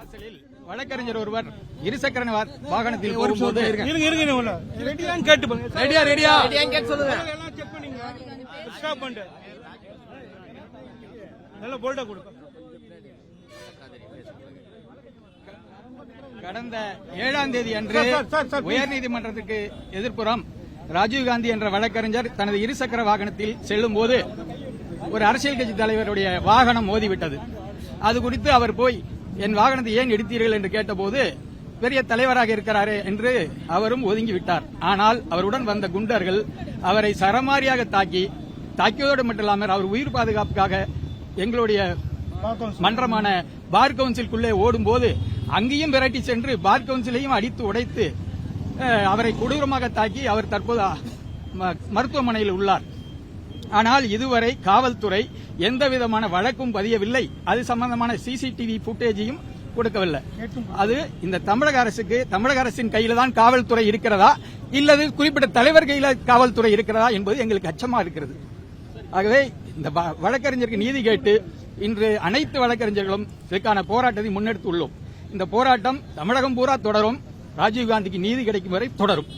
வாசலில் வழக்கறிஞர் ஒருவர் இருசக்கர வாகனத்தில் போகும்போது கடந்த 7ஆம் தேதி அன்று உயர்நீதிமன்றத்துக்கு எதிர்ப்புறம் ராஜீவ்காந்தி என்ற வழக்கறிஞர் தனது இருசக்கர வாகனத்தில் செல்லும் போது ஒரு அரசியல் கட்சி தலைவருடைய வாகனம் மோதிவிட்டது. அது குறித்து அவர் போய் என் வாகனத்தை ஏன் எடுத்தீர்கள் என்று கேட்டபோது பெரிய தலைவராக இருக்கிறாரே என்று அவரும் ஒதுங்கிவிட்டார். ஆனால் அவருடன் வந்த குண்டர்கள் அவரை சரமாரியாக தாக்கியதோடு மட்டுமில்லாமல் அவர் உயிர் பாதுகாப்புக்காக எங்களுடைய மன்றமான பார் கவுன்சிலுக்குள்ளே ஓடும்போது அங்கேயும் விரட்டி சென்று பார் கவுன்சிலையும் அடித்து உடைத்து அவரை கொடூரமாக தாக்கி அவர் தற்போது மருத்துவமனையில் உள்ளார். ஆனால் இதுவரை காவல்துறை எந்த விதமான வழக்கும் பதியவில்லை. அது சம்பந்தமான சிசிடிவி புட்டேஜையும் கொடுக்கவில்லை. அது இந்த தமிழக அரசின் கையில தான் காவல்துறை இருக்கிறதா இல்லது குறிப்பிட்ட தலைவர் கையில காவல்துறை இருக்கிறதா என்பது எங்களுக்கு அச்சமா இருக்கிறது. ஆகவே இந்த வழக்கறிஞருக்கு நீதி கேட்டு இன்று அனைத்து வழக்கறிஞர்களும் இதற்கான போராட்டத்தை முன்னெடுத்து உள்ளோம். இந்த போராட்டம் தமிழகம் பூரா தொடரும். ராஜீவ்காந்திக்கு நீதி கிடைக்கும் வரை தொடரும்.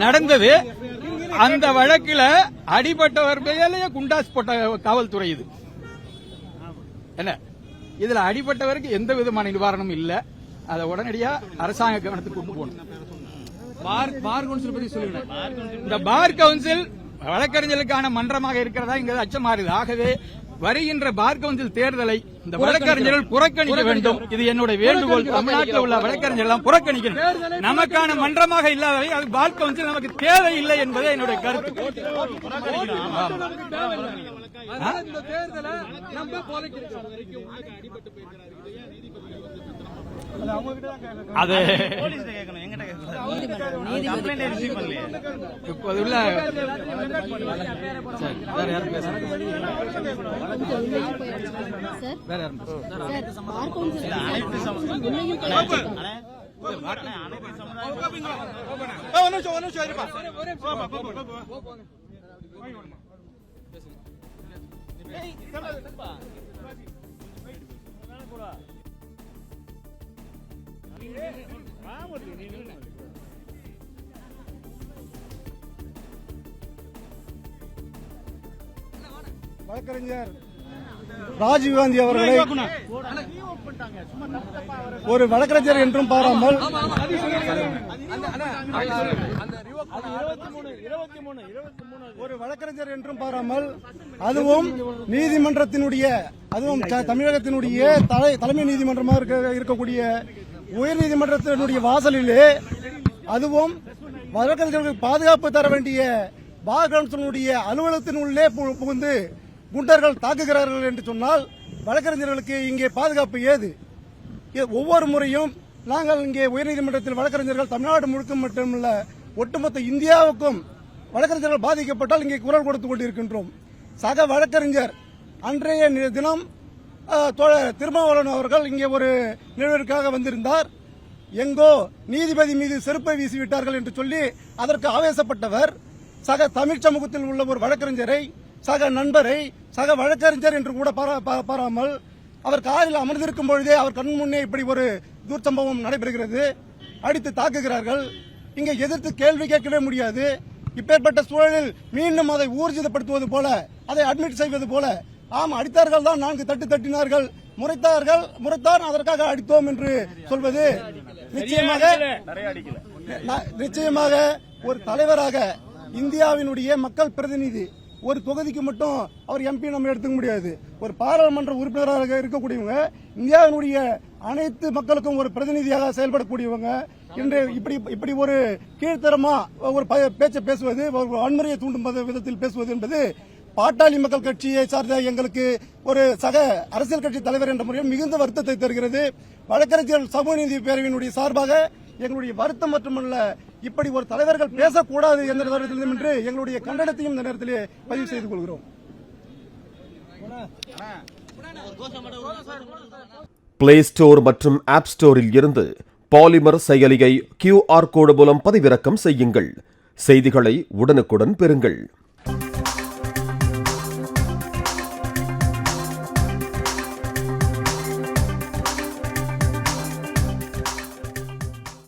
நடந்தது அந்த வழக்கில் அடிபட்டவர் மேலேயே குண்டாஸ் போட்ட காவல்துறை இது. என்ன இதுல அடிபட்டவருக்கு எந்த விதமான நிவாரணமும் இல்ல. அதை உடனடியா அரசாங்க கவனத்துக்கு கொண்டு போகணும். பார் கவுன்சில் பத்தி சொல்லுங்க. இந்த பார் கவுன்சில் வழக்கறிஞர்களுக்கான மன்றமாக இருக்கிறதா இங்க அச்சமா இருக்குது. ஆகவே வருகின்ற பார் கவுன்சில் தேர்தலை இந்த வழக்கறிஞர்கள் புறக்கணிக்க வேண்டும். இது என்னுடைய வேண்டுகோள். தமிழ்நாட்டில் உள்ள வழக்கறிஞர்கள் புறக்கணிக்கணும். நமக்கான மன்றமாக இல்லாதவை அது பார் கவுன்சில் நமக்கு தேவை இல்லை என்பதே என்னுடைய கருத்து. அது இப்போது உள்ள வேற யாரும் பேசுறாங்க. வழக்கறிஞர் ராஜீவ்காந்தி அவர்களை ஒரு வழக்கறிஞர் என்றும் பாராமல் ஒரு வழக்கறிஞர் என்றும் பாராமல் அதுவும் நீதிமன்றத்தினுடைய அதுவும் தமிழகத்தினுடைய தலைமை நீதிமன்றமாக இருக்கக்கூடிய உயர் நீதிமன்றத்தினுடைய வாசலிலே அதுவும் வழக்கறிஞர்களுக்கு பாதுகாப்பு தர வேண்டிய பார் கவுன்சிலுடைய அலுவலகத்தின் உள்ளே புகுந்து குண்டர்கள் தாக்குகிறார்கள் என்று சொன்னால் வழக்கறிஞர்களுக்கு இங்கே பாதுகாப்பு ஏது? ஒவ்வொரு முறையும் நாங்கள் இங்கே உயர்நீதிமன்றத்தில் வழக்கறிஞர்கள் தமிழ்நாடு முழுக்க மட்டுமல்ல ஒட்டுமொத்த இந்தியாவுக்கும் வழக்கறிஞர்கள் பாதிக்கப்பட்டால் இங்கே குரல் கொடுத்துக் கொண்டிருக்கின்றோம். சக வழக்கறிஞர் அன்றைய தினம் திருமாவளவன் அவர்கள் இங்கே ஒரு நிகழ்விற்காக வந்திருந்தார். எங்கோ நீதிபதி மீது செருப்பை வீசிவிட்டார்கள் என்று சொல்லி அதற்கு ஆவேசப்பட்டவர் சக தமிழ் சமூகத்தில் உள்ள ஒரு வழக்கறிஞரை சக நண்பரை சக வழக்கறிஞர் என்று கூட பாராமல் அவர் காரில் அமர்ந்திருக்கும் பொழுதே அவர் கண் முன்னே இப்படி ஒரு துர்சம்பவம் நடைபெறுகிறது. அடித்து தாக்குகிறார்கள். இங்கே எதிர்த்து கேள்வி கேட்கவே முடியாது. இப்பேற்பட்ட சூழலில் மீண்டும் அதை ஊர்ஜிதப்படுத்துவது போல அதை அட்மிட் செய்வது போல ஆம் அடித்தார்கள் தான் 4 தட்டு தட்டினார்கள் முறைத்தான் அதற்காக அடித்தோம் என்று சொல்வது நிச்சயமாக ஒரு தலைவராக இந்தியாவினுடைய மக்கள் பிரதிநிதி ஒரு தொகுதிக்கு மட்டும் அவர் எம்பி நம்ம எடுத்துக்க முடியாது. ஒரு பாராளுமன்ற உறுப்பினராக இருக்கக்கூடியவங்க இந்தியாவினுடைய அனைத்து மக்களுக்கும் ஒரு பிரதிநிதியாக செயல்படக்கூடியவங்க இன்று இப்படி ஒரு கீழ்த்தரமா ஒரு பேச்சை பேசுவது வன்முறையை தூண்டும் விதத்தில் பேசுவது என்பது பாட்டாளி மக்கள் கட்சியை சார்ந்த எங்களுக்கு ஒரு சக அரசியல் கட்சி தலைவர் என்ற முறையில் மிகுந்த வருத்தத்தை தருகிறது. வழக்கறிஞர்கள் சமூக நீதி பேரவையினுடைய சார்பாக எங்களுடைய வருத்தம் மட்டுமல்ல இப்படி ஒரு தலைவர்கள் பேசக்கூடாது என்ற நேரத்தில் என்று எங்களுடைய கண்டனத்தையும் இந்த நேரத்திலே பதிவு செய்து கொள்கிறோம். பிளே ஸ்டோர் மற்றும் ஆப் ஸ்டோரில் இருந்து பாலிமர் செயலியை QR கோடு மூலம் பதிவிறக்கம் செய்யுங்கள். செய்திகளை உடனுக்குடன் பெறுங்கள்.